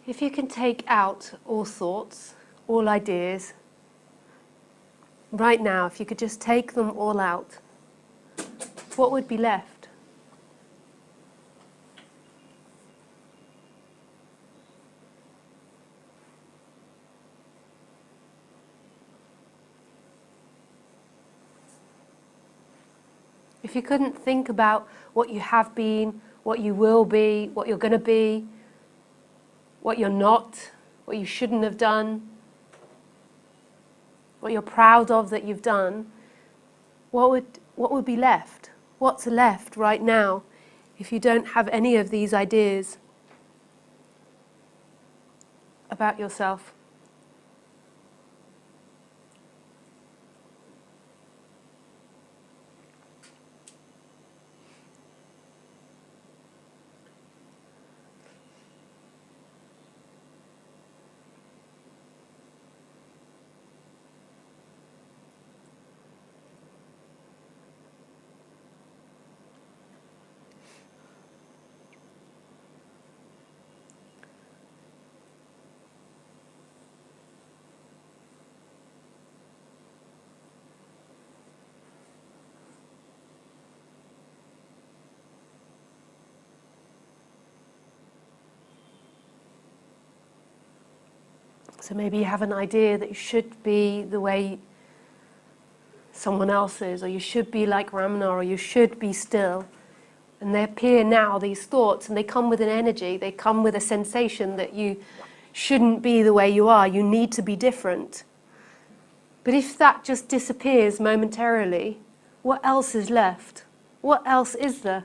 If you can take out all thoughts, all ideas, right now, if you could just take them all out, what would be left? If you couldn't think about what you have been, what you will be, what you're going to be, what you're not, what you shouldn't have done, what you're proud of that you've done, what would be left? What's left right now if you don't have any of these ideas about yourself? So maybe you have an idea that you should be the way someone else is, or you should be like Ramana, or you should be still. And they appear now, these thoughts, and they come with an energy, they come with a sensation that you shouldn't be the way you are, you need to be different. But if that just disappears momentarily, what else is left? What else is there?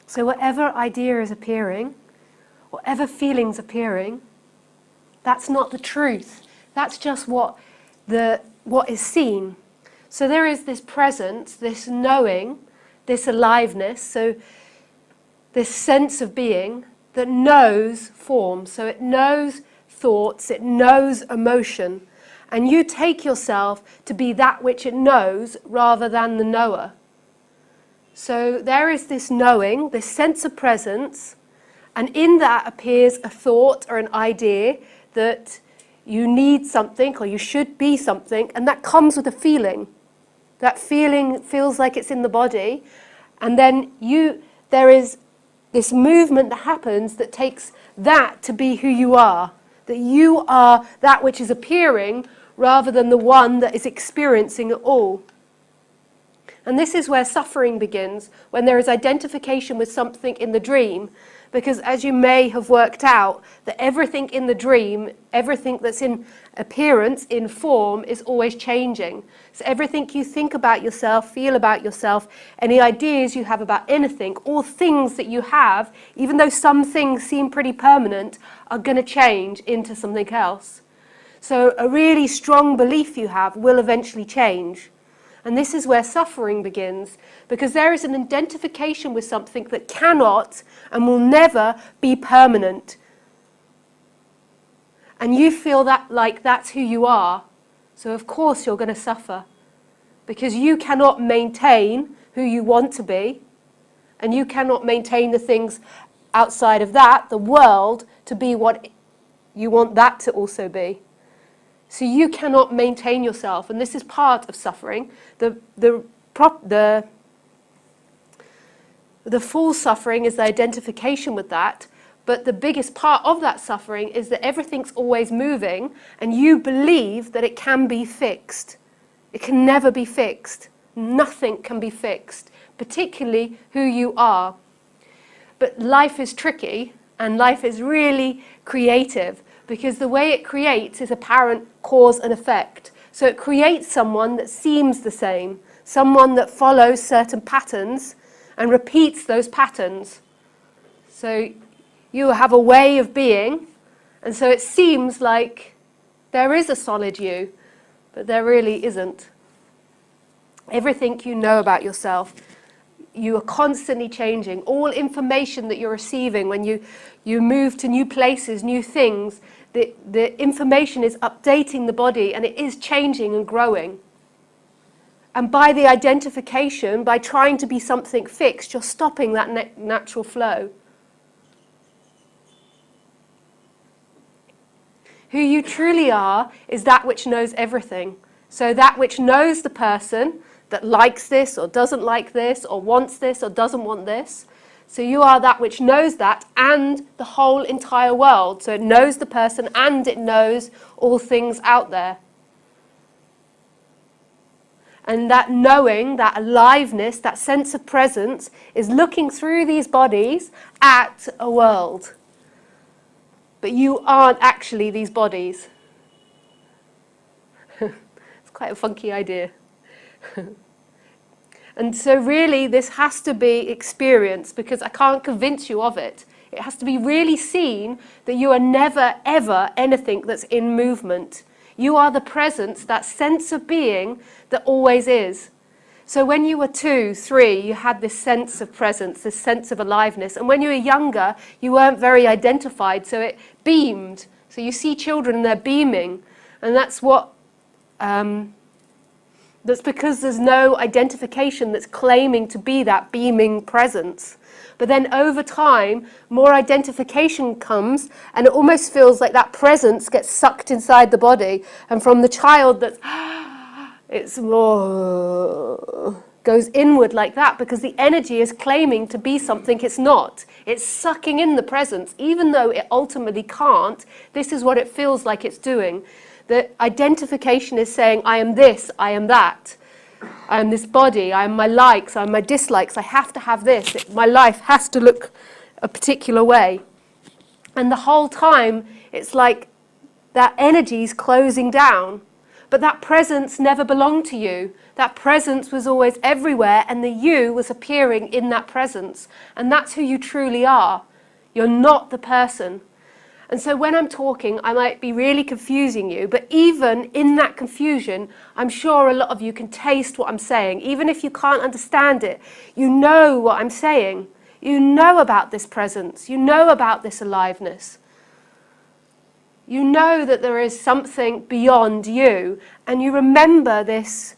So whatever idea is appearing, whatever feeling's appearing, that's not the truth. That's just what is seen. So there is this presence, this knowing, this aliveness, so this sense of being that knows form. So it knows thoughts, it knows emotion. And you take yourself to be that which it knows rather than the knower. So there is this knowing, this sense of presence, and in that appears a thought or an idea that you need something or you should be something, and that comes with a feeling. That feeling feels like it's in the body, and then there is this movement that happens that takes that to be who you are, that you are that which is appearing rather than the one that is experiencing it all. And this is where suffering begins, when there is identification with something in the dream Because as you may have worked out, that everything in the dream, everything that's in appearance, in form, is always changing. So everything you think about yourself, feel about yourself, any ideas you have about anything, all things that you have, even though some things seem pretty permanent, are going to change into something else. So a really strong belief you have will eventually change. And this is where suffering begins, because there is an identification with something that cannot and will never be permanent. And you feel that like that's who you are. So of course you're going to suffer, because you cannot maintain who you want to be, and you cannot maintain the things outside of that, the world, to be what you want that to also be. So you cannot maintain yourself, and this is part of suffering. The full suffering is the identification with that, but the biggest part of that suffering is that everything's always moving, and you believe that it can be fixed. It can never be fixed. Nothing can be fixed, particularly who you are. But life is tricky, and life is really creative, because the way it creates is apparent cause and effect. So it creates someone that seems the same, someone that follows certain patterns and repeats those patterns. So you have a way of being, and so it seems like there is a solid you, but there really isn't. Everything you know about yourself, you are constantly changing. All information that you're receiving when you move to new places, new things, the information is updating the body, and it is changing and growing. And by the identification, by trying to be something fixed, you're stopping that natural flow. Who you truly are is that which knows everything. So that which knows the person that likes this or doesn't like this or wants this or doesn't want this. So you are that which knows that and the whole entire world. So it knows the person and it knows all things out there. And that knowing, that aliveness, that sense of presence is looking through these bodies at a world. But you aren't actually these bodies. It's quite a funky idea. And so really this has to be experienced, because I can't convince you of it. It has to be really seen that you are never, ever anything that's in movement. You are the presence, that sense of being that always is. So when you were 2, 3, you had this sense of presence, this sense of aliveness. And when you were younger, you weren't very identified, so it beamed. So you see children and they're beaming. And that's what... That's because there's no identification that's claiming to be that beaming presence. But then over time, more identification comes, and it almost feels like that presence gets sucked inside the body. And from the child that's, it's more, goes inward like that, because the energy is claiming to be something it's not. It's sucking in the presence, even though it ultimately can't. This is what it feels like it's doing. The identification is saying, I am this, I am that. I am this body, I am my likes, I am my dislikes, I have to have this. My life has to look a particular way. And the whole time, it's like that energy is closing down. But that presence never belonged to you. That presence was always everywhere, and the you was appearing in that presence. And that's who you truly are. You're not the person. And so when I'm talking, I might be really confusing you, but even in that confusion, I'm sure a lot of you can taste what I'm saying. Even if you can't understand it, you know what I'm saying. You know about this presence. You know about this aliveness. You know that there is something beyond you, and you remember this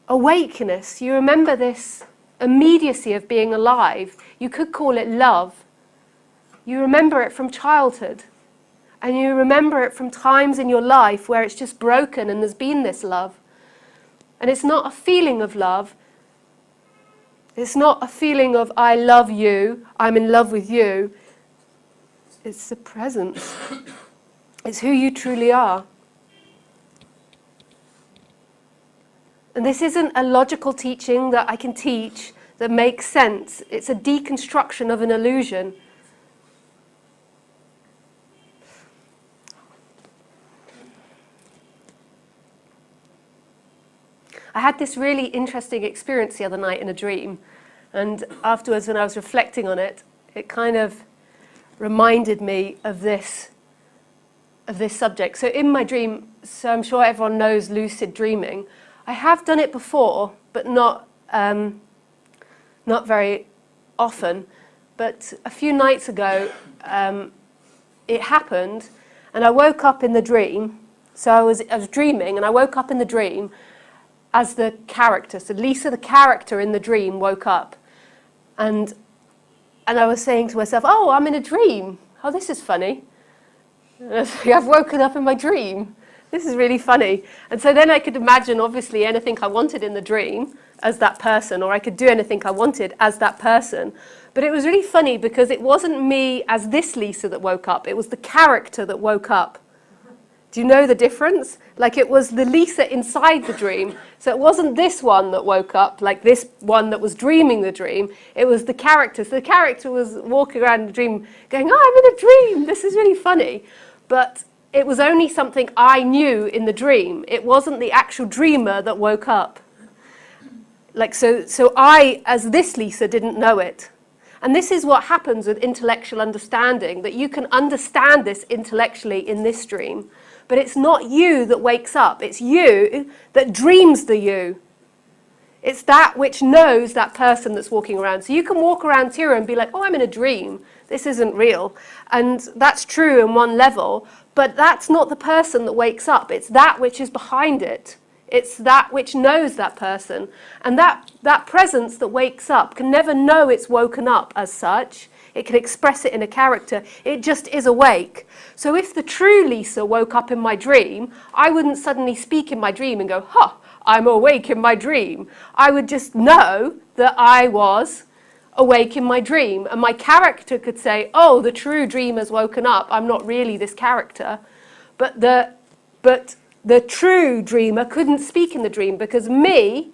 awakeness. You remember this immediacy of being alive. You could call it love. You remember it from childhood, and you remember it from times in your life where it's just broken and there's been this love. And it's not a feeling of love. It's not a feeling of I love you, I'm in love with you. It's the presence. It's who you truly are. And this isn't a logical teaching that I can teach that makes sense. It's a deconstruction of an illusion. I had this really interesting experience the other night in a dream, and afterwards when I was reflecting on it, it kind of reminded me of this subject. So in my dream, so I'm sure everyone knows lucid dreaming. I have done it before, but not very often. But a few nights ago, it happened, and I woke up in the dream. So I was dreaming, and I woke up in the dream as the character. So Lisa, the character in the dream, woke up. And I was saying to myself, oh, I'm in a dream. Oh, this is funny. And I was like, I've woken up in my dream. This is really funny. And so then I could imagine, obviously, anything I wanted in the dream as that person, or I could do anything I wanted as that person. But it was really funny because it wasn't me as this Lisa that woke up. It was the character that woke up. Do you know the difference? Like, it was the Lisa inside the dream. So it wasn't this one that woke up, like this one that was dreaming the dream. It was the character. So the character was walking around the dream going, oh, I'm in a dream. This is really funny. But it was only something I knew in the dream. It wasn't the actual dreamer that woke up. Like, so I, as this Lisa, didn't know it. And this is what happens with intellectual understanding, that you can understand this intellectually in this dream. But it's not you that wakes up. It's you that dreams the you. It's that which knows that person that's walking around. So you can walk around here and be like, oh, I'm in a dream. This isn't real. And that's true in one level. But that's not the person that wakes up. It's that which is behind it. It's that which knows that person. And that presence that wakes up can never know it's woken up as such. It can express it in a character. It just is awake. So if the true Lisa woke up in my dream, I wouldn't suddenly speak in my dream and go, I'm awake in my dream. I would just know that I was awake in my dream. And my character could say, oh, the true dreamer's woken up. I'm not really this character. But the true dreamer couldn't speak in the dream because me,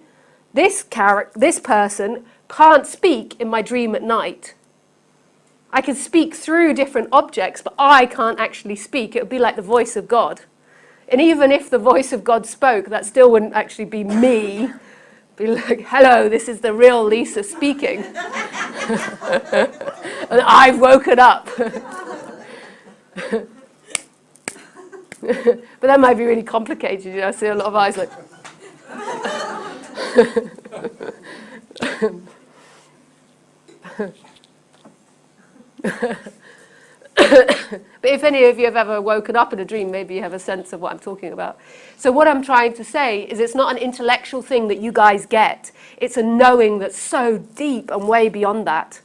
this person, can't speak in my dream at night. I can speak through different objects, but I can't actually speak. It would be like the voice of God. And even if the voice of God spoke, that still wouldn't actually be me. It'd be like, hello, this is the real Lisa speaking. And I've woken up. But that might be really complicated, you know. I see a lot of eyes like... But if any of you have ever woken up in a dream, maybe you have a sense of what I'm talking about. So what I'm trying to say is it's not an intellectual thing that you guys get. It's a knowing that's so deep and way beyond that.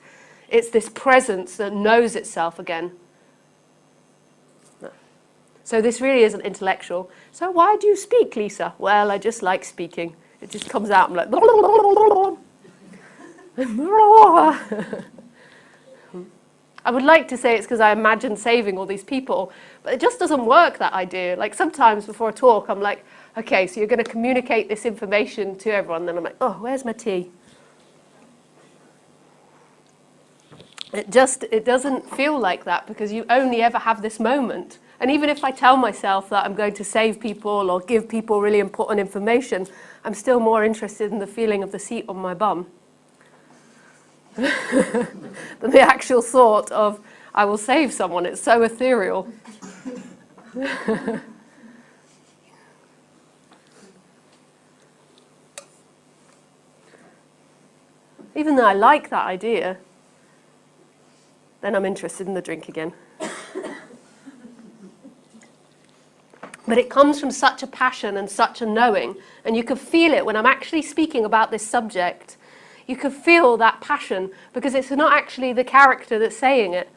It's this presence that knows itself again. So this really isn't intellectual. So why do you speak, Lisa? Well, I just like speaking. It just comes out. I'm like... I would like to say it's because I imagine saving all these people, but it just doesn't work, that idea. Like sometimes before a talk, I'm like, okay, so you're going to communicate this information to everyone. Then I'm like, oh, where's my tea? It doesn't feel like that because you only ever have this moment. And even if I tell myself that I'm going to save people or give people really important information, I'm still more interested in the feeling of the seat on my bum. Than the actual thought of, I will save someone. It's so ethereal. Even though I like that idea, then I'm interested in the drink again. But it comes from such a passion and such a knowing, and you can feel it when I'm actually speaking about this subject. You can feel that passion because it's not actually the character that's saying it,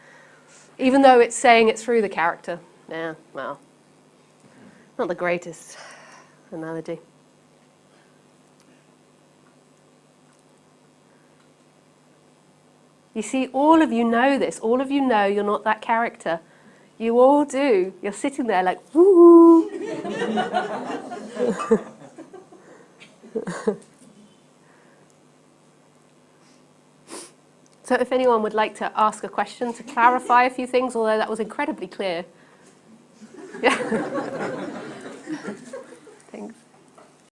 even though it's saying it through the character. Yeah, well, not the greatest analogy. You see, all of you know this. All of you know you're not that character. You all do. You're sitting there like, woo. So if anyone would like to ask a question to clarify a few things, although that was incredibly clear. Yeah. Thanks.